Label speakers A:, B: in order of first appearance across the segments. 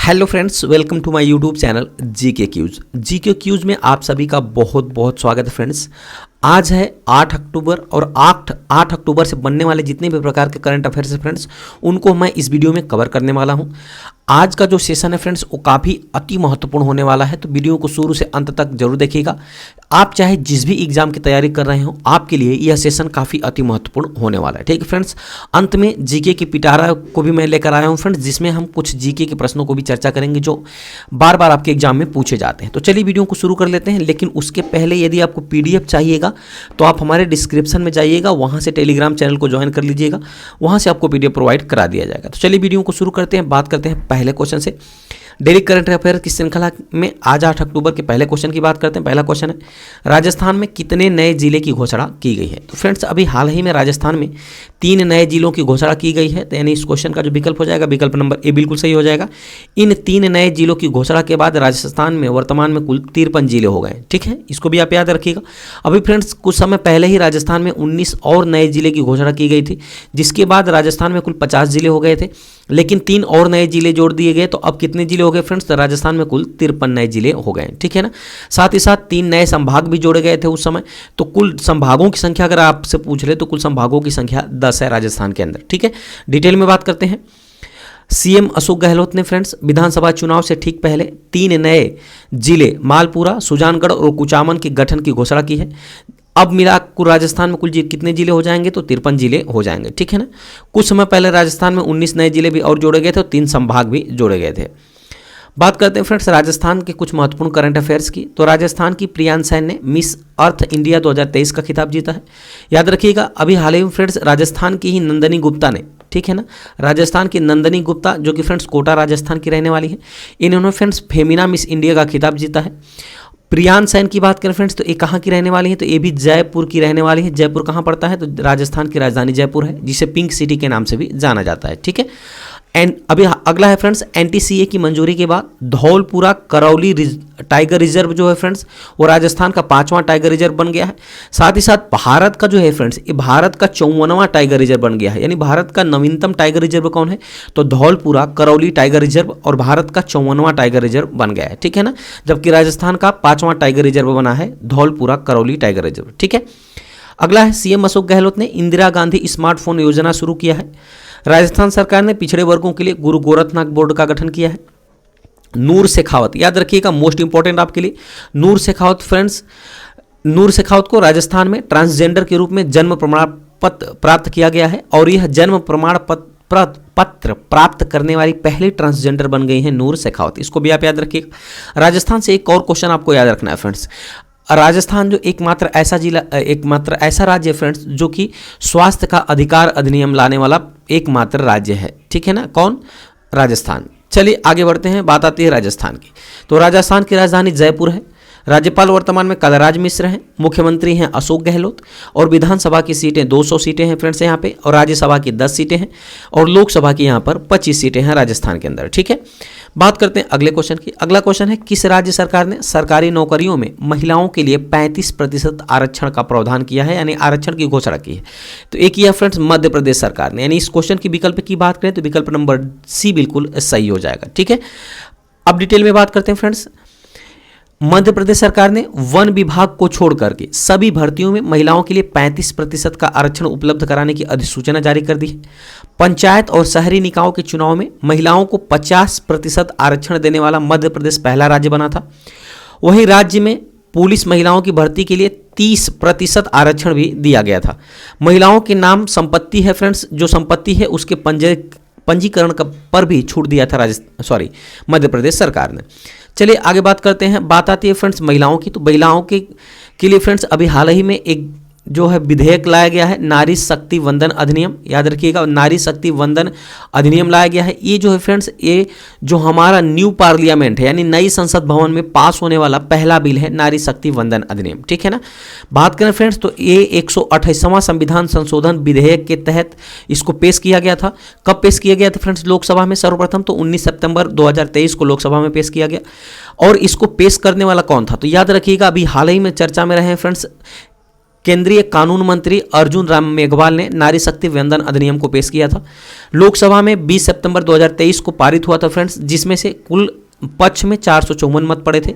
A: Hello friends, welcome to my YouTube channel GK quiz में आप सभी का बहुत बहुत स्वागत है फ्रेंड्स। आज है 8 अक्टूबर और 8 अक्टूबर से बनने वाले जितने भी प्रकार के करंट अफेयर्स है फ्रेंड्स, उनको मैं इस वीडियो में कवर करने वाला हूं। आज का जो सेशन है फ्रेंड्स वो काफ़ी अति महत्वपूर्ण होने वाला है, तो वीडियो को शुरू से अंत तक जरूर देखिएगा। आप चाहे जिस भी एग्जाम की तैयारी कर रहे हो, आपके लिए यह सेशन काफ़ी अति महत्वपूर्ण होने वाला है। ठीक है फ्रेंड्स, अंत में जीके की पिटारा को भी मैं लेकर आया हूँ फ्रेंड्स, जिसमें हम कुछ जीके के प्रश्नों को भी चर्चा करेंगे जो बार बार आपके एग्जाम में पूछे जाते हैं। तो चलिए वीडियो को शुरू कर लेते हैं, लेकिन उसके पहले यदि आपको पीडीएफ चाहिएगा तो आप हमारे डिस्क्रिप्शन में जाइएगा, वहाँ से टेलीग्राम चैनल को ज्वाइन कर लीजिएगा, वहाँ से आपको पीडीएफ प्रोवाइड करा दिया जाएगा। तो चलिए वीडियो को शुरू करते हैं, बात करते हैं पहले क्वेश्चन से। डेली करंट अफेयर की श्रृंखला में आज 8 अक्टूबर के पहले क्वेश्चन की बात करते हैं। पहला क्वेश्चन है, राजस्थान में कितने नए जिले की घोषणा की गई है? तो फ्रेंड्स, अभी हाल ही में राजस्थान में 3 नए जिलों की घोषणा की गई है। तो यानी इस क्वेश्चन का जो विकल्प हो जाएगा, विकल्प नंबर ए बिल्कुल सही हो जाएगा। इन 3 नए जिलों की घोषणा के बाद राजस्थान में वर्तमान में कुल 53 जिले हो गए। ठीक है, इसको भी आप याद रखिएगा। अभी फ्रेंड्स, कुछ समय पहले ही राजस्थान में 19 और नए जिले की घोषणा की गई थी, जिसके बाद राजस्थान में कुल 50 जिले हो गए थे, लेकिन 3 और नए जिले जोड़ दिए गए। तो अब कितने जिले हो गए फ्रेंड्स? तो राजस्थान में कुल 53 नए जिले हो गए। ठीक है ना, साथ ही साथ 3 नए संभाग भी जोड़े गए थे उस समय। तो कुल संभागों की संख्या अगर आपसे पूछ ले तो कुल संभागों की संख्या 10 है राजस्थान के अंदर। ठीक है, डिटेल में बात करते हैं। सीएम अशोक गहलोत ने फ्रेंड्स विधानसभा चुनाव से ठीक पहले 3 नए जिले मालपुरा, सुजानगढ़ और कुचामन के गठन की घोषणा की है। अब मिलाकर राजस्थान में कुल कितने जिले हो जाएंगे? तो 53 जिले हो जाएंगे। ठीक है ना, कुछ समय पहले राजस्थान में 19 नए जिले भी और जोड़े गए थे और 3 संभाग भी जोड़े गए थे। बात करते हैं फ्रेंड्स राजस्थान के कुछ महत्वपूर्ण करंट अफेयर्स की। तो राजस्थान की प्रियांश सैन ने मिस अर्थ इंडिया 2023 का खिताब जीता है। याद रखिएगा, अभी हाल ही में फ्रेंड्स राजस्थान की ही नंदनी गुप्ता ने, ठीक है ना, राजस्थान की नंदनी गुप्ता जो कि फ्रेंड्स कोटा राजस्थान की रहने वाली है, इन्होंने फ्रेंड्स फेमिना मिस इंडिया का खिताब जीता है। प्रियांश सैन की बात करें फ्रेंड्स तो ये कहाँ की रहने वाली है? तो ये भी जयपुर की रहने वाली है। जयपुर कहाँ पड़ता है? तो राजस्थान की राजधानी जयपुर है, जिसे पिंक सिटी के नाम से भी जाना जाता है। ठीक है, एंड अभी अगला है फ्रेंड्स, एनटीसीए की मंजूरी के बाद धौलपुरा करौली टाइगर रिजर्व जो है फ्रेंड्स वो राजस्थान का 5वां टाइगर रिजर्व बन गया है। साथ ही साथ भारत का जो है फ्रेंड्स ये भारत का 54वां टाइगर रिजर्व बन गया है। यानी भारत का नवीनतम टाइगर रिजर्व कौन है? तो धौलपुरा करौली टाइगर रिजर्व, और भारत का 54वां टाइगर रिजर्व बन गया है। ठीक है ना, जबकि राजस्थान का 5वां टाइगर रिजर्व बना है धौलपुरा करौली टाइगर रिजर्व। ठीक है, अगला है, सीएम अशोक गहलोत ने इंदिरा गांधी स्मार्टफोन योजना शुरू किया है। राजस्थान सरकार ने पिछड़े वर्गों के लिए गुरु गोरखनाथ बोर्ड का गठन किया है। नूर शेखावत, याद रखिएगा, मोस्ट इंपॉर्टेंट आपके लिए, नूर शेखावत फ्रेंड्स, नूर शेखावत को राजस्थान में ट्रांसजेंडर के रूप में जन्म प्रमाण पत्र प्राप्त किया गया है, और यह जन्म प्रमाण पत्र प्राप्त करने वाली पहली ट्रांसजेंडर बन गई है नूर शेखावत। इसको भी आप याद रखिएगा। राजस्थान से एक और क्वेश्चन आपको याद रखना है फ्रेंड्स। राजस्थान जो एकमात्र ऐसा राज्य है फ्रेंड्स जो कि स्वास्थ्य का अधिकार अधिनियम लाने वाला एकमात्र राज्य है। ठीक है ना, कौन? राजस्थान। चलिए आगे बढ़ते हैं, बात आती है राजस्थान की। तो राजस्थान की राजधानी जयपुर है। राज्यपाल वर्तमान में कलराज मिश्र हैं। मुख्यमंत्री हैं अशोक गहलोत, और विधानसभा की सीटें 200 सीटें हैं फ्रेंड्स यहाँ पे, और राज्यसभा की 10 सीटें हैं, और लोकसभा की यहाँ पर 25 सीटें हैं राजस्थान के अंदर। ठीक है, बात करते हैं अगले क्वेश्चन की। अगला क्वेश्चन है, किस राज्य सरकार ने सरकारी नौकरियों में महिलाओं के लिए 35% आरक्षण का प्रावधान किया है, यानी आरक्षण की घोषणा की है? तो एक किया फ्रेंड्स मध्य प्रदेश सरकार ने। यानी इस क्वेश्चन की विकल्प की बात करें तो विकल्प नंबर सी बिल्कुल सही हो जाएगा। ठीक है, अब डिटेल में बात करते हैं फ्रेंड्स। मध्य प्रदेश सरकार ने वन विभाग को छोड़ करके सभी भर्तियों में महिलाओं के लिए 35% का आरक्षण उपलब्ध कराने की अधिसूचना जारी कर दी है। पंचायत और शहरी निकायों के चुनाव में महिलाओं को 50% आरक्षण देने वाला मध्य प्रदेश पहला राज्य बना था। वहीं राज्य में पुलिस महिलाओं की भर्ती के लिए 30% आरक्षण भी दिया गया था। महिलाओं के नाम संपत्ति है फ्रेंड्स, जो संपत्ति है उसके पंजीकरण पर भी छूट दिया था मध्य प्रदेश सरकार ने। चलिए आगे बात करते हैं, बात आती है फ्रेंड्स महिलाओं की। तो महिलाओं के लिए फ्रेंड्स अभी हाल ही में एक जो है विधेयक लाया गया है, नारी शक्ति वंदन अधिनियम। याद रखिएगा, नारी शक्ति वंदन अधिनियम लाया गया है। ये जो है फ्रेंड्स ये जो हमारा न्यू पार्लियामेंट है, यानी नई संसद भवन में पास होने वाला पहला बिल है नारी शक्ति वंदन अधिनियम। ठीक है ना, बात करें फ्रेंड्स तो ये 128वां संविधान संशोधन विधेयक के तहत इसको पेश किया गया था। कब पेश किया गया था फ्रेंड्स? लोकसभा में सर्वप्रथम तो 19 सितंबर 2023 को लोकसभा में पेश किया गया। और इसको पेश करने वाला कौन था? तो याद रखिएगा, अभी हाल ही में चर्चा में रहे हैं फ्रेंड्स केंद्रीय कानून मंत्री अर्जुन राम मेघवाल ने नारी शक्ति वंदन अधिनियम को पेश किया था। लोकसभा में 20 सितंबर 2023 को पारित हुआ था फ्रेंड्स, जिसमें से कुल पक्ष में 454 मत पड़े थे।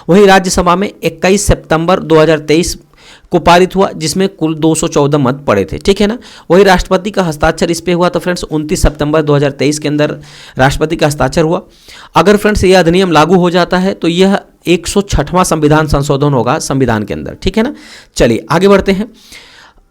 A: वहीं राज्यसभा में 21 सितंबर 2023 को पारित हुआ, जिसमें कुल 214 मत पड़े थे, ठीक है ना। वही राष्ट्रपति का हस्ताक्षर इस पे हुआ था फ्रेंड्स 29 सितंबर 2023 के अंदर राष्ट्रपति का हस्ताक्षर हुआ। अगर फ्रेंड्स यह अधिनियम लागू हो जाता है तो यह 106वां संविधान संशोधन होगा संविधान के अंदर, ठीक है ना। चलिए आगे बढ़ते हैं।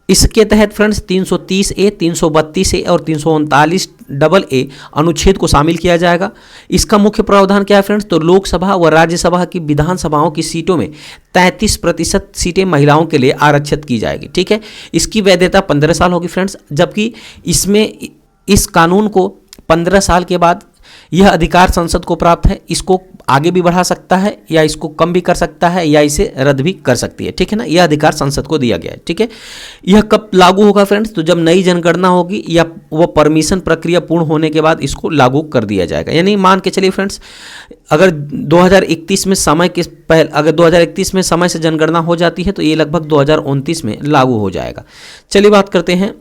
A: इसके तहत फ्रेंड्स 330A, 332A और 339AA अनुच्छेद को शामिल किया जाएगा। इसका मुख्य प्रावधान क्या है फ्रेंड्स, तो लोकसभा व राज्यसभा की विधानसभाओं की सीटों में 33% सीटें महिलाओं के लिए आरक्षित की जाएगी, ठीक है। इसकी वैधता 15 साल होगी फ्रेंड्स, जबकि इसमें इस कानून को 15 साल के बाद यह अधिकार संसद को प्राप्त है। इसको आगे भी बढ़ा सकता है या इसको कम भी कर सकता है या इसे रद्द भी कर सकती है, ठीक है ना। यह अधिकार संसद को दिया गया है, ठीक है। यह कब लागू होगा फ्रेंड्स, तो जब नई जनगणना होगी या वो परमिशन प्रक्रिया पूर्ण होने के बाद इसको लागू कर दिया जाएगा। यानी मान के चलिए फ्रेंड्स, अगर 2031 में समय के पहले अगर 2031 में समय से जनगणना हो जाती है तो ये लगभग 2029 में लागू हो जाएगा। चलिए बात करते हैं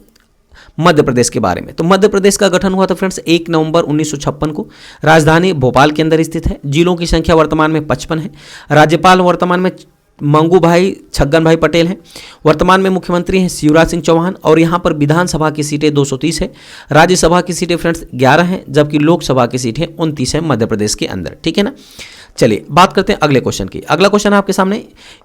A: मध्य प्रदेश के बारे में। तो मध्य प्रदेश का गठन हुआ था फ्रेंड्स 1 नवंबर 1956 को। राजधानी भोपाल के अंदर स्थित है। जिलों की संख्या वर्तमान में 55 है। राज्यपाल वर्तमान में मंगू भाई छगन भाई पटेल हैं। वर्तमान में मुख्यमंत्री हैं शिवराज सिंह चौहान। और यहाँ पर विधानसभा की सीटें 230 है। राज्यसभा की सीटें फ्रेंड्स 11 हैं, जबकि लोकसभा की सीटें 29 हैं मध्य प्रदेश के अंदर, ठीक है ना। चलिए बात करते हैं अगले क्वेश्चन की। अगला क्वेश्चन आपके सामने,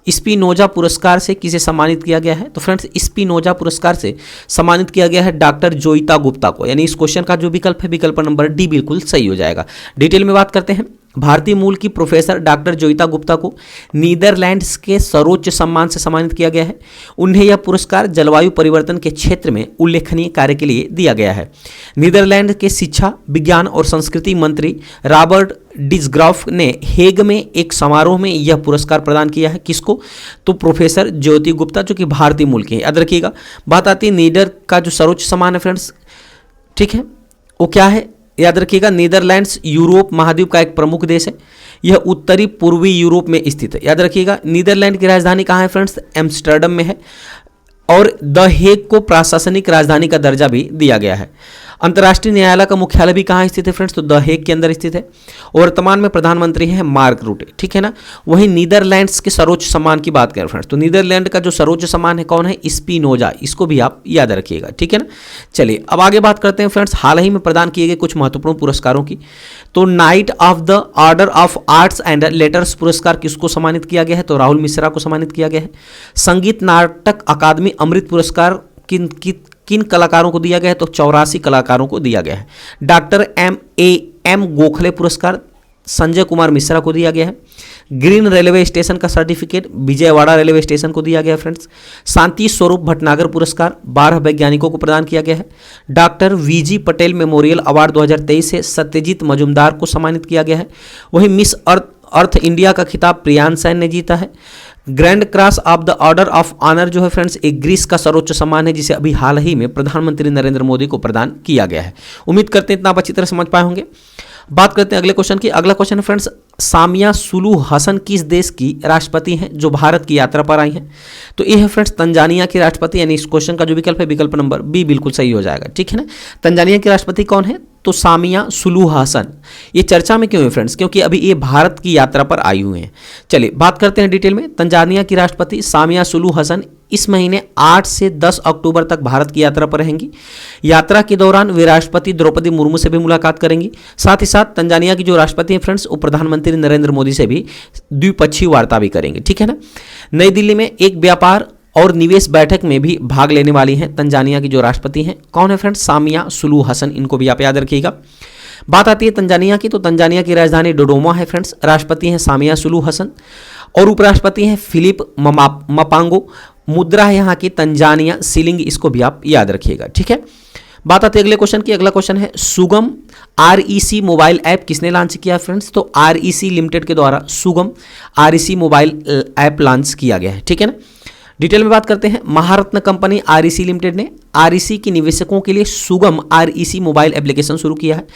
A: स्पिनोजा पुरस्कार से किसे सम्मानित किया गया है। तो फ्रेंड्स स्पिनोजा पुरस्कार से सम्मानित किया गया है डॉक्टर जोईता गुप्ता को। यानी इस क्वेश्चन का जो विकल्प है, विकल्प नंबर डी बिल्कुल सही हो जाएगा। डिटेल में बात करते हैं। भारतीय मूल की प्रोफेसर डॉक्टर जोईता गुप्ता को नीदरलैंड्स के सर्वोच्च सम्मान से सम्मानित किया गया है। उन्हें यह पुरस्कार जलवायु परिवर्तन के क्षेत्र में उल्लेखनीय कार्य के लिए दिया गया है। नीदरलैंड के शिक्षा, विज्ञान और संस्कृति मंत्री रॉबर्ट डिसग्राफ ने हेग में एक समारोह में यह पुरस्कार प्रदान किया है। किसको, तो प्रोफेसर ज्योति गुप्ता, जो कि भारतीय मूल के हैं। याद रखिएगा, बात आती है नीदर का जो सर्वोच्च सम्मान है फ्रेंड्स, ठीक है, वो क्या है, याद रखिएगा। नीदरलैंड्स यूरोप महाद्वीप का एक प्रमुख देश है। यह उत्तरी पूर्वी यूरोप में स्थित है। याद रखिएगा, नीदरलैंड की राजधानी कहाँ है फ्रेंड्स, एम्स्टर्डम में है। और द हेग को प्रशासनिक राजधानी का दर्जा भी दिया गया है। अंतर्राष्ट्रीय न्यायालय का मुख्यालय भी कहाँ स्थित है फ्रेंड्स, तो द हेग के अंदर स्थित है। और वर्तमान में प्रधानमंत्री हैं मार्क रूटे, ठीक है ना। वहीं नीदरलैंड्स के सर्वोच्च सम्मान की बात करें फ्रेंड्स, तो नीदरलैंड का जो सर्वोच्च सम्मान है कौन है, स्पिनोजा। इसको भी आप याद रखिएगा, ठीक है ना। चलिए अब आगे बात करते हैं फ्रेंड्स हाल ही में प्रदान किए गए कुछ महत्वपूर्ण पुरस्कारों की। तो night of the order of arts and letters पुरस्कार किसको सम्मानित किया गया है, तो राहुल मिश्रा को सम्मानित किया गया है। संगीत नाटक अकादमी अमृत पुरस्कार किन कलाकारों को दिया गया है, तो 84 कलाकारों को दिया गया है। डॉक्टर एम गोखले पुरस्कार संजय कुमार मिश्रा को दिया गया है। ग्रीन रेलवे स्टेशन का सर्टिफिकेट विजयवाड़ा रेलवे स्टेशन को दिया गया है फ्रेंड्स। शांति स्वरूप भटनागर पुरस्कार 12 वैज्ञानिकों को प्रदान किया गया है। Doctor VG Patel memorial award 2023 से सत्यजीत मजुमदार को सम्मानित किया गया है। वहीं मिस अर्थ इंडिया का खिताब प्रियान सैन ने जीता है। Grand cross of the order of honour जो है फ्रेंड्स एक ग्रीस का सर्वोच्च सम्मान है, जिसे अभी हाल ही में प्रधानमंत्री नरेंद्र मोदी को प्रदान किया गया है। उम्मीद करते हैं इतना आप अच्छी तरह समझ पाए होंगे। बात करते हैं अगले क्वेश्चन की। अगला क्वेश्चन है फ्रेंड्स, सामिया सुलूह हसन किस देश की राष्ट्रपति हैं जो भारत की यात्रा पर आई हैं, तो ये है फ्रेंड्स तंजानिया की राष्ट्रपति। यानी इस क्वेश्चन का जो विकल्प है, विकल्प नंबर बी बिल्कुल सही हो जाएगा, ठीक है ना। तंजानिया की राष्ट्रपति कौन है, तो सामिया सुलूह हसन। ये चर्चा में क्यों है फ्रेंड्स, क्योंकि अभी ये भारत की यात्रा पर आई हुए हैं। चलिए बात करते हैं डिटेल में। तंजानिया की राष्ट्रपति सामिया सुलूह हसन इस महीने 8 से 10 अक्टूबर तक भारत की यात्रा पर रहेंगी। यात्रा के दौरान वे राष्ट्रपति द्रौपदी मुर्मू से भी मुलाकात करेंगी। साथ ही साथ तंजानिया की जो राष्ट्रपति हैं फ्रेंड्स, वो प्रधानमंत्री नरेंद्र मोदी से भी द्विपक्षीय वार्ता भी करेंगे, ठीक है ना। नई दिल्ली में एक व्यापार और निवेश बैठक में भी भाग लेने वाली हैं तंजानिया की जो राष्ट्रपति हैं। कौन है फ्रेंड्स, सामिया सुलूह हसन। इनको भी आप याद रखिएगा। बात आती है तंजानिया की, तो तंजानिया की राजधानी डोडोमा है फ्रेंड्स। राष्ट्रपति हैं सामिया सुलूह हसन और उपराष्ट्रपति हैं फिलिप मपांगो। मुद्रा है यहाँ की तंजानिया शिलिंग, इसको भी आप याद रखिएगा, ठीक है। बात आती है अगले क्वेश्चन की। अगला क्वेश्चन है, सुगम REC मोबाइल ऐप किसने लॉन्च किया फ्रेंड्स, तो REC लिमिटेड के द्वारा सुगम REC मोबाइल ऐप लॉन्च किया गया है, ठीक है ना। डिटेल में बात करते हैं। महारत्न कंपनी REC लिमिटेड ने REC के निवेशकों के लिए सुगम REC मोबाइल एप्लीकेशन शुरू किया है।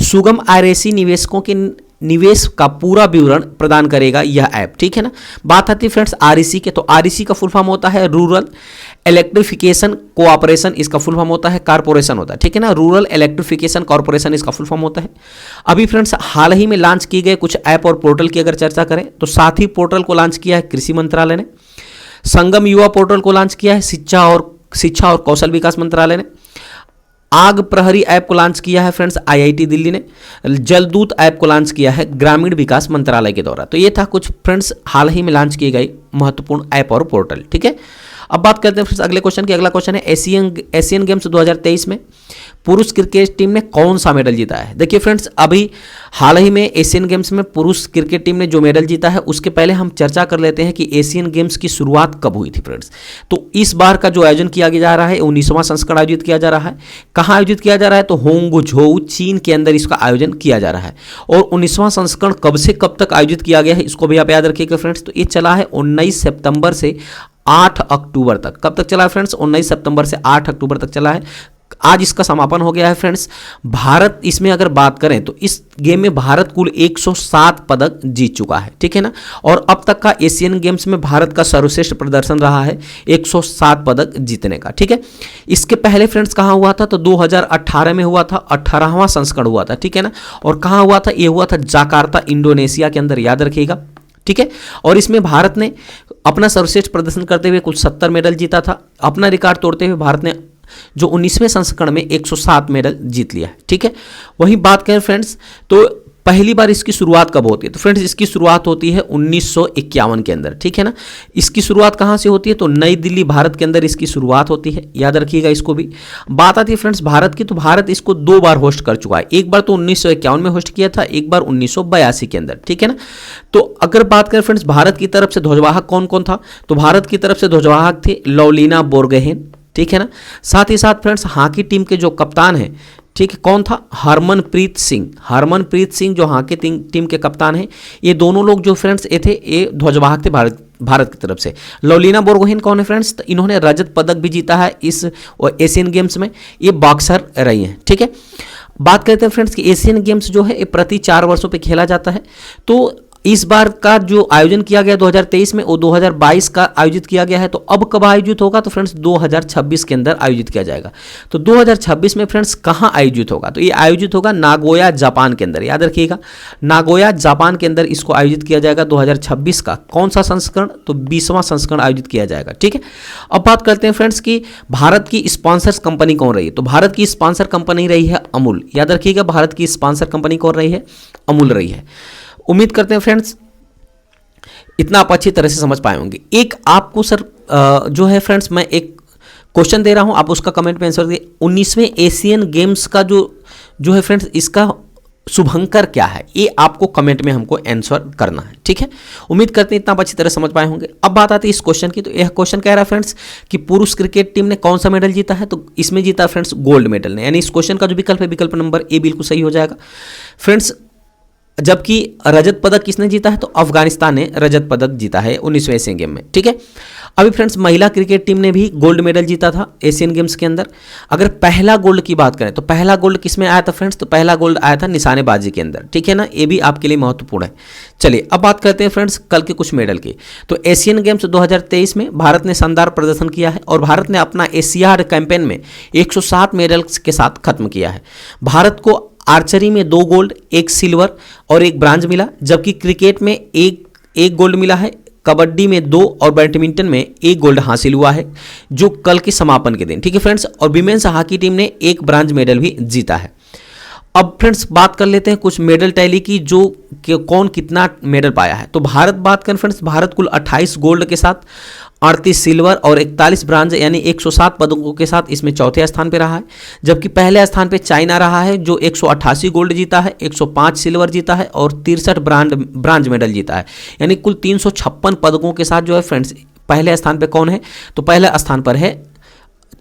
A: सुगम REC निवेशकों के निवेश का पूरा विवरण प्रदान करेगा यह ऐप, ठीक है ना। बात आती है फ्रेंड्स REC के, तो REC का फुल फॉर्म होता है रूरल इलेक्ट्रिफिकेशन कोऑपरेशन इसका फुल फॉर्म होता है, कारपोरेशन होता है, ठीक है ना। रूरल इलेक्ट्रिफिकेशन कॉर्पोरेशन इसका फुल फॉर्म होता है। अभी फ्रेंड्स हाल ही में लॉन्च किए गए कुछ ऐप और पोर्टल की अगर चर्चा करें तो साथी पोर्टल को लॉन्च किया है कृषि मंत्रालय ने, संगम युवा पोर्टल को लॉन्च किया है शिक्षा और कौशल विकास मंत्रालय ने, आग प्रहरी ऐप को लॉन्च किया है फ्रेंड्स आईआईटी दिल्ली ने, जलदूत ऐप को लॉन्च किया है ग्रामीण विकास मंत्रालय के द्वारा। तो ये था कुछ फ्रेंड्स हाल ही में लॉन्च किए गए महत्वपूर्ण ऐप और पोर्टल, ठीक है। अब बात करते हैं फ्रेंड्स अगले क्वेश्चन की। अगला क्वेश्चन है एशियन गेम्स 2023 में पुरुष क्रिकेट टीम ने कौन सा मेडल जीता है। देखिए फ्रेंड्स अभी हाल ही में एशियन गेम्स में पुरुष क्रिकेट टीम ने जो मेडल जीता है उसके पहले हम चर्चा कर लेते हैं कि एशियन गेम्स की शुरुआत कब हुई थी फ्रेंड्स। तो इस बार का जो आयोजन किया जा रहा है 19वां संस्करण आयोजित किया जा रहा है। कहाँ आयोजित किया जा रहा है तो होंगझोउ चीन के अंदर इसका आयोजन किया जा रहा है। और 19वां संस्करण कब से कब तक आयोजित किया गया है इसको भी आप याद रखिएगा फ्रेंड्स। तो ये चला है 19 सितंबर से 8 अक्टूबर तक। कब तक चला है फ्रेंड्स 19 सितंबर से 8 अक्टूबर तक चला है। आज इसका समापन हो गया है फ्रेंड्स। भारत इसमें अगर बात करें तो इस गेम में भारत कुल 107 पदक जीत चुका है, ठीक है ना। और अब तक का एशियन गेम्स में भारत का सर्वश्रेष्ठ प्रदर्शन रहा है 107 पदक जीतने का, ठीक है। इसके पहले फ्रेंड्स कहाँ हुआ था तो 2018 में हुआ था, 18वां संस्करण हुआ था, ठीक है ना। और कहाँ हुआ था ये हुआ था जकार्ता इंडोनेशिया के अंदर, याद रखिएगा, ठीक है। और इसमें भारत ने अपना सर्वश्रेष्ठ प्रदर्शन करते हुए कुल 70 मेडल जीता था। अपना रिकॉर्ड तोड़ते हुए भारत ने जो 19वें संस्करण में 107 मेडल जीत लिया है, ठीक है। वहीं बात करें फ्रेंड्स तो पहली बार इसकी शुरुआत कब होती है तो फ्रेंड्स इसकी शुरुआत होती है 1951 के अंदर, ठीक है ना। इसकी शुरुआत कहाँ से होती है तो नई दिल्ली भारत के अंदर इसकी शुरुआत होती है, याद रखिएगा इसको भी। बात आती है फ्रेंड्स भारत की, तो भारत इसको 2 बार होस्ट कर चुका है। एक बार तो 1951 में होस्ट किया था, एक बार 1982 के अंदर, ठीक है ना। तो अगर बात करें फ्रेंड्स भारत की तरफ से ध्वजवाहक कौन कौन था तो भारत की तरफ से ध्वजवाहक थे लवलीना बोरगोहेन, ठीक है ना। साथ ही साथ फ्रेंड्स हॉकी टीम के जो कप्तान हैं, ठीक है, कौन था हरमनप्रीत सिंह जो हॉकी टीम के कप्तान हैं। ये दोनों लोग जो फ्रेंड्स ये थे ये ध्वजवाहक थे भारत की तरफ से। लवलीना बोरगोहेन कौन है फ्रेंड्स तो इन्होंने रजत पदक भी जीता है इस एशियन गेम्स में, ये बॉक्सर रही हैं, ठीक है। बात करते हैं फ्रेंड्स कि एशियन गेम्स जो है ये प्रति 4 वर्षों पे खेला जाता है। तो इस बार का जो आयोजन किया गया 2023 में वो 2022 का आयोजित किया गया है। तो अब कब आयोजित होगा तो फ्रेंड्स 2026 के अंदर आयोजित किया जाएगा। तो 2026 में फ्रेंड्स कहाँ आयोजित होगा तो ये आयोजित होगा नागोया जापान के अंदर, याद रखिएगा नागोया जापान के अंदर इसको आयोजित किया जाएगा 2026 का। कौन सा संस्करण तो 20वां संस्करण आयोजित किया जाएगा, ठीक है। अब बात करते हैं फ्रेंड्स कि भारत की स्पॉन्सर्स कंपनी कौन रही है तो भारत की स्पॉन्सर कंपनी रही है अमूल, याद रखिएगा भारत की स्पॉन्सर कंपनी कौन रही है अमूल रही है। उम्मीद करते हैं फ्रेंड्स इतना आप अच्छी तरह से समझ पाए होंगे। एक आपको सर जो है फ्रेंड्स मैं एक क्वेश्चन दे रहा हूं, आप उसका कमेंट में आंसर दिए। 19वें एशियन गेम्स का जो है फ्रेंड्स इसका शुभंकर क्या है ये आपको कमेंट में हमको आंसर करना है, ठीक है। उम्मीद करते हैं इतना आप अच्छी तरह समझ पाए होंगे। अब बात आती है इस क्वेश्चन की, तो यह क्वेश्चन कह रहा है फ्रेंड्स कि पुरुष क्रिकेट टीम ने कौन सा मेडल जीता है तो इसमें जीता फ्रेंड्स गोल्ड मेडल ने, यानी इस क्वेश्चन का जो विकल्प है विकल्प नंबर ए बिल्कुल सही हो जाएगा फ्रेंड्स। जबकि रजत पदक किसने जीता है तो अफगानिस्तान ने रजत पदक जीता है 19वें एशियन गेम में, ठीक है। अभी फ्रेंड्स महिला क्रिकेट टीम ने भी गोल्ड मेडल जीता था एशियन गेम्स के अंदर। अगर पहला गोल्ड की बात करें तो पहला गोल्ड किस में आया था फ्रेंड्स तो पहला गोल्ड आया था निशानेबाजी के अंदर, ठीक है ना। ये भी आपके लिए महत्वपूर्ण है। चलिए अब बात करते हैं फ्रेंड्स कल के कुछ मेडल की। तो एशियन गेम्स 2023 में भारत ने शानदार प्रदर्शन किया है और भारत ने अपना एशियाड कैंपेन में 107 मेडल्स के साथ खत्म किया है। भारत को आर्चरी में 2 गोल्ड, 1 सिल्वर और 1 ब्रांज मिला, जबकि क्रिकेट में एक गोल्ड मिला है, कबड्डी में 2 और बैडमिंटन में 1 गोल्ड हासिल हुआ है जो कल के समापन के दिन, ठीक है फ्रेंड्स। और विमेंस हॉकी टीम ने 1 ब्रांज मेडल भी जीता है। अब फ्रेंड्स बात कर लेते हैं कुछ मेडल टैली की जो कौन कितना मेडल पाया है। तो भारत बात करें फ्रेंड्स भारत कुल 28 गोल्ड के साथ 38 सिल्वर और 41 ब्रांज यानी 107 पदकों के साथ इसमें चौथे स्थान पे रहा है। जबकि पहले स्थान पे चाइना रहा है जो 188 गोल्ड जीता है, 105 सिल्वर जीता है और 63 ब्रांज मेडल जीता है, यानी कुल 356 पदकों के साथ जो है फ्रेंड्स पहले स्थान पे कौन है तो पहले स्थान पर है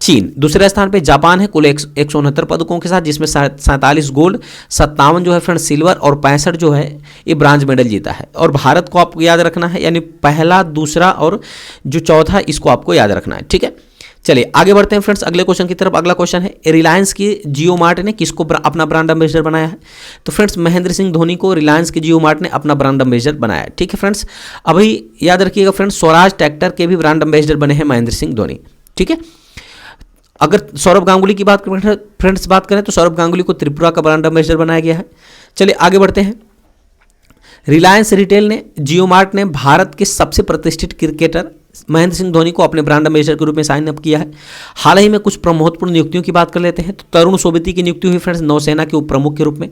A: चीन। दूसरे स्थान पे जापान है कुल 169 पदकों के साथ जिसमें 47 गोल्ड, 57 जो है फ्रेंड सिल्वर और 65 जो है ये ब्रांज मेडल जीता है। और भारत को आपको याद रखना है यानी पहला, दूसरा और जो चौथा इसको आपको याद रखना है, ठीक है। चलिए आगे बढ़ते हैं फ्रेंड्स अगले क्वेश्चन की तरफ। अगला क्वेश्चन है रिलायंस की जियो मार्ट ने किसको अपना ब्रांड एम्बेसडर बनाया है। तो फ्रेंड्स महेंद्र सिंह धोनी को रिलायंस की जियो मार्ट ने अपना ब्रांड एम्बेसडर बनाया है, ठीक है फ्रेंड्स। अभी याद रखिएगा फ्रेंड्स स्वराज ट्रैक्टर के भी ब्रांड एम्बेसडर बने हैं महेंद्र सिंह धोनी, ठीक है। अगर सौरभ गांगुली की बात करें फ्रेंड्स, बात करें तो सौरभ गांगुली को त्रिपुरा का ब्रांड एम्बेसडर बनाया गया है। चलिए आगे बढ़ते हैं। रिलायंस रिटेल ने, जियो मार्ट ने भारत के सबसे प्रतिष्ठित क्रिकेटर महेंद्र सिंह धोनी को अपने ब्रांड एम्बेसडर के रूप में साइन अप किया है। हाल ही में कुछ महत्वपूर्ण नियुक्तियों की बात कर लेते हैं। तो तरुण सोबती की नियुक्ति हुई फ्रेंड्स नौसेना के उप प्रमुख के रूप में।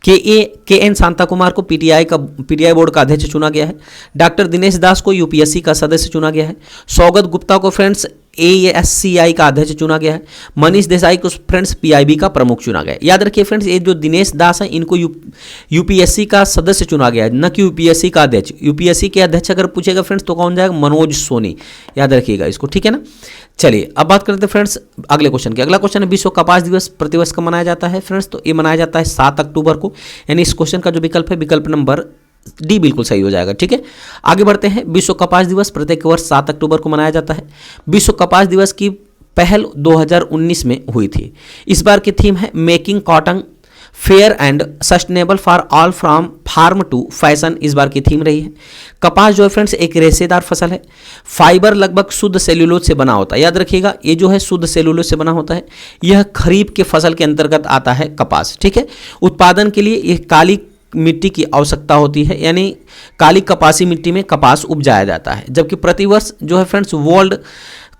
A: के एन शांता कुमार को पीटीआई बोर्ड का अध्यक्ष चुना गया है। डॉक्टर दिनेश दास को यूपीएससी का सदस्य चुना गया है। सौगत गुप्ता को फ्रेंड्स ASCI का अध्यक्ष चुना गया है। मनीष देसाई को फ्रेंड्स PIB का प्रमुख चुना गया है। याद रखिए फ्रेंड्स, ये जो दिनेश दास है इनको यूपीएससी का सदस्य चुना गया है, न कि यूपीएससी का अध्यक्ष। यूपीएससी के अध्यक्ष अगर पूछेगा फ्रेंड्स तो कौन जाएगा? मनोज सोनी, याद रखिएगा इसको, ठीक है ना। चलिए अब बात करते हैं फ्रेंड्स अगले क्वेश्चन की। अगला क्वेश्चन है विश्व कपास दिवस प्रतिवर्ष कब मनाया जाता है फ्रेंड्स? तो ये मनाया जाता है 7 अक्टूबर को, यानी इस क्वेश्चन का जो विकल्प है विकल्प नंबर डी बिल्कुल सही हो जाएगा, ठीक है। आगे बढ़ते हैं। विश्व कपास दिवस प्रत्येक वर्ष 7 अक्टूबर को मनाया जाता है। विश्व कपास दिवस की पहल 2019 में हुई थी। इस बार की थीम है making cotton fair and sustainable for all from farm to fashion, इस बार की थीम रही है। कपास जो है फ्रेंड्स एक रेशेदार फसल है। फाइबर लगभग शुद्ध सेल्यूलोज से बना होता है। याद रखिएगा ये जो है शुद्ध सेल्यूलोज से बना होता है। यह खरीफ के फसल के अंतर्गत आता है कपास, ठीक है। उत्पादन के लिए यह काली मिट्टी की आवश्यकता होती है, यानी काली कपासी मिट्टी में कपास उपजाया जाता है। जबकि प्रतिवर्ष जो है फ्रेंड्स वर्ल्ड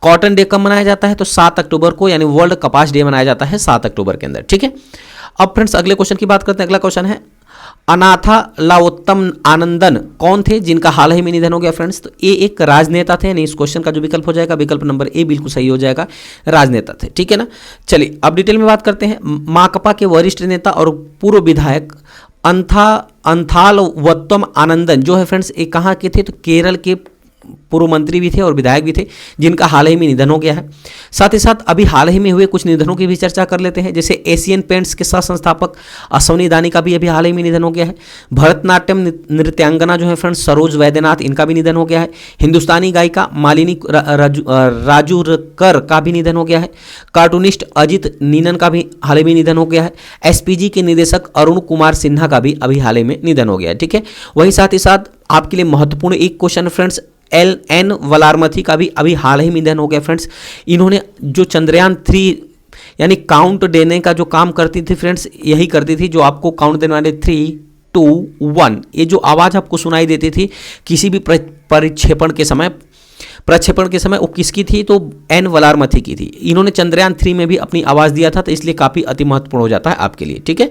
A: कॉटन डे कब मनाया जाता है? तो 7 अक्टूबर को, यानी वर्ल्ड कपास डे मनाया जाता है 7 अक्टूबर के अंदर, ठीक है। अब फ्रेंड्स अगले क्वेश्चन की बात करते हैं। अगला क्वेश्चन है अनाथा लाओत्तम आनंदन कौन थे जिनका हाल ही में निधन हो गया फ्रेंड्स? तो ये एक राजनेता थे, यानी इस क्वेश्चन का जो विकल्प हो जाएगा विकल्प नंबर ए बिल्कुल सही हो जाएगा, राजनेता थे, ठीक है ना। चलिए अब डिटेल में बात करते हैं। माकपा के वरिष्ठ नेता और पूर्व विधायक अंथालवत्तम आनंदन जो है फ्रेंड्स ये कहाँ के थे? तो केरल के पूर्व मंत्री भी थे और विधायक भी थे, जिनका हाल ही में निधन हो गया है। साथ ही साथ अभी हाल ही में हुए कुछ निधनों की भी चर्चा कर लेते हैं। जैसे एशियन पेंट्स के सह संस्थापक अश्वनी दानी का भी अभी हाल ही में निधन हो गया है। भरतनाट्यम नृत्यांगना जो है फ्रेंड्स सरोज वैद्यनाथ, इनका भी निधन हो गया है। हिंदुस्तानी गायिका मालिनी राजूरकर का भी निधन हो गया है। कार्टूनिस्ट अजित नीनन का भी हाल ही में निधन हो गया है। SPG के निदेशक अरुण कुमार सिन्हा का भी अभी हाल ही में निधन हो गया है, ठीक है। वहीं साथ ही साथ आपके लिए महत्वपूर्ण एक क्वेश्चन फ्रेंड्स, LN वलारमथी का भी अभी हाल ही में निधन हो गया फ्रेंड्स। इन्होंने जो चंद्रयान 3 यानी काउंट देने का जो काम करती थी फ्रेंड्स, यही करती थी, जो आपको काउंट देने वाले 3, 2, 1 ये जो आवाज़ आपको सुनाई देती थी किसी भी प्रक्षेपण के समय वो किसकी थी? तो N वलारमथी की थी। इन्होंने चंद्रयान 3 में भी अपनी आवाज़ दिया था, तो इसलिए काफ़ी अति महत्वपूर्ण हो जाता है आपके लिए, ठीक है।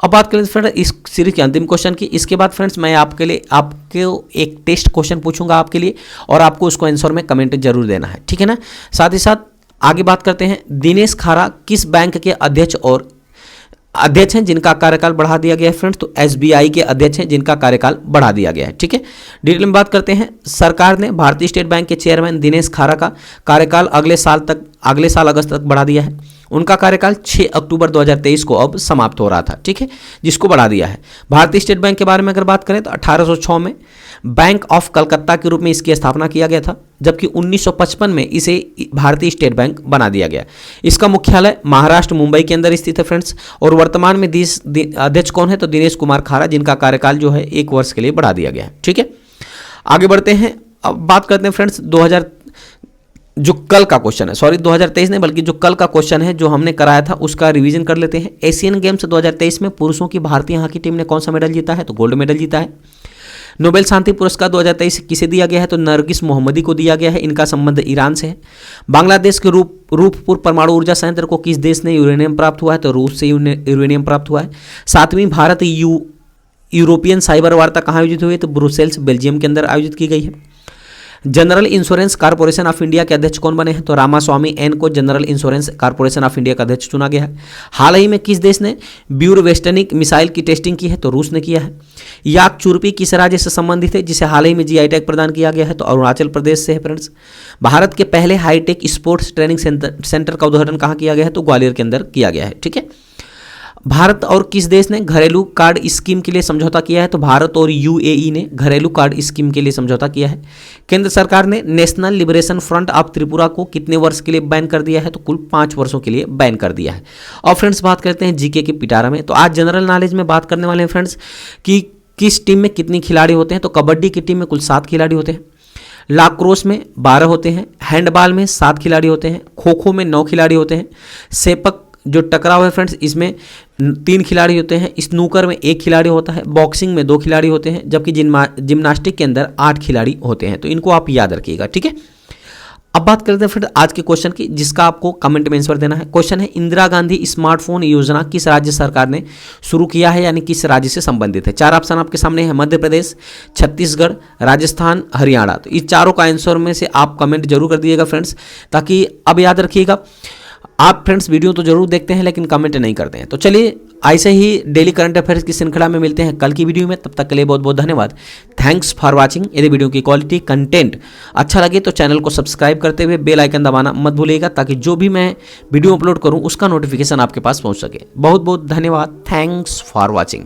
A: अब बात करें फ्रेंड्स इस सीरीज के अंतिम क्वेश्चन की। इसके बाद फ्रेंड्स मैं आपको एक टेस्ट क्वेश्चन पूछूंगा आपके लिए, और आपको उसको आंसर में कमेंट जरूर देना है, ठीक है ना। साथ ही साथ आगे बात करते हैं। दिनेश खारा किस बैंक के अध्यक्ष हैं जिनका कार्यकाल बढ़ा दिया गया है फ्रेंड्स? तो SBI के अध्यक्ष हैं जिनका कार्यकाल बढ़ा दिया गया है, ठीक है। डिटेल में बात करते हैं। सरकार ने भारतीय स्टेट बैंक के चेयरमैन दिनेश खारा का कार्यकाल अगले साल अगस्त तक बढ़ा दिया है। उनका कार्यकाल 6 अक्टूबर 2023 को अब समाप्त हो रहा था, ठीक है, जिसको बढ़ा दिया है। भारतीय स्टेट बैंक के बारे में अगर बात करें तो 1806 में बैंक ऑफ कलकत्ता के रूप में इसकी स्थापना किया गया था, जबकि 1955 में इसे भारतीय स्टेट बैंक बना दिया गया। इसका मुख्यालय महाराष्ट्र मुंबई के अंदर स्थित है फ्रेंड्स। और वर्तमान में अध्यक्ष कौन है? तो दिनेश कुमार खारा, जिनका कार्यकाल जो है 1 वर्ष के लिए बढ़ा दिया गया है, ठीक है। आगे बढ़ते हैं। अब बात करते हैं फ्रेंड्स 2023 नहीं बल्कि जो कल का क्वेश्चन है जो हमने कराया था उसका रिवीजन कर लेते हैं। एशियन गेम्स 2023 में पुरुषों की भारतीय हॉकी टीम ने कौन सा मेडल जीता है? तो गोल्ड मेडल जीता है। नोबेल शांति पुरस्कार 2023 किसे दिया गया है? तो नरगिस मोहम्मदी को दिया गया है। इनका संबंध ईरान से है। बांग्लादेश के रूपपुर परमाणु ऊर्जा संयंत्र को किस देश ने यूरेनियम प्राप्त हुआ है? तो रूस से यूरेनियम प्राप्त हुआ है। 7वीं भारत यूरोपियन साइबर वार्ता कहाँ आयोजित हुई है? तो ब्रुसेल्स बेल्जियम के अंदर आयोजित की गई है। General insurance corporation of India के अध्यक्ष कौन बने हैं? तो रामास्वामी एन को general insurance corporation of India का अध्यक्ष चुना गया है। हाल ही में किस देश ने ब्यूरवेस्टनिक मिसाइल की टेस्टिंग की है? तो रूस ने किया है। याक चुर्पी किस राज्य से संबंधित है जिसे हाल ही में GI टैग प्रदान किया गया है? तो अरुणाचल प्रदेश से है फ्रेंड्स। भारत के पहले हाईटेक स्पोर्ट्स ट्रेनिंग सेंटर का उद्घाटन कहाँ किया गया है? तो ग्वालियर के अंदर किया गया है, ठीक है। भारत और किस देश ने घरेलू कार्ड स्कीम के लिए समझौता किया है? तो भारत और UAE ने घरेलू कार्ड स्कीम के लिए समझौता किया है। केंद्र सरकार ने national liberation front of Tripura को कितने वर्ष के लिए बैन कर दिया है? तो कुल 5 वर्षों के लिए बैन कर दिया है। और फ्रेंड्स बात करते हैं GK की पिटारा में। तो आज जनरल नॉलेज में बात करने वाले हैं फ्रेंड्स कि किस टीम में कितने खिलाड़ी होते हैं। तो कबड्डी की टीम में कुल 7 खिलाड़ी होते हैं। लाक्रोस में 12 होते हैं, हैंडबॉल में 7 खिलाड़ी होते हैं, खो खो में 9 खिलाड़ी होते हैं, सेपक जो टकराव है फ्रेंड्स इसमें 3 खिलाड़ी होते हैं, स्नूकर में 1 खिलाड़ी होता है, बॉक्सिंग में 2 खिलाड़ी होते हैं, जबकि जिम्नास्टिक के अंदर 8 खिलाड़ी होते हैं। तो इनको आप याद रखिएगा, ठीक है। अब बात करते हैं फिर आज के क्वेश्चन की, जिसका आपको कमेंट में आंसर देना है। क्वेश्चन है, इंदिरा गांधी स्मार्टफोन योजना किस राज्य सरकार ने शुरू किया है, यानी किस राज्य से संबंधित है। 4 ऑप्शन आपके सामने है, मध्य प्रदेश, छत्तीसगढ़, राजस्थान, हरियाणा। तो इस चारों का आंसर में से आप कमेंट जरूर कर दीजिएगा फ्रेंड्स, ताकि अब याद रखिएगा आप फ्रेंड्स वीडियो तो जरूर देखते हैं लेकिन कमेंट नहीं करते हैं। तो चलिए ऐसे ही डेली करंट अफेयर्स की श्रृंखला में मिलते हैं कल की वीडियो में। तब तक के लिए बहुत बहुत धन्यवाद। Thanks for watching. यदि वीडियो की क्वालिटी कंटेंट अच्छा लगे तो चैनल को सब्सक्राइब करते हुए बेल आइकन दबाना मत भूलिएगा, ताकि जो भी मैं वीडियो अपलोड करूं उसका नोटिफिकेशन आपके पास पहुंच सके। बहुत बहुत धन्यवाद। Thanks for watching.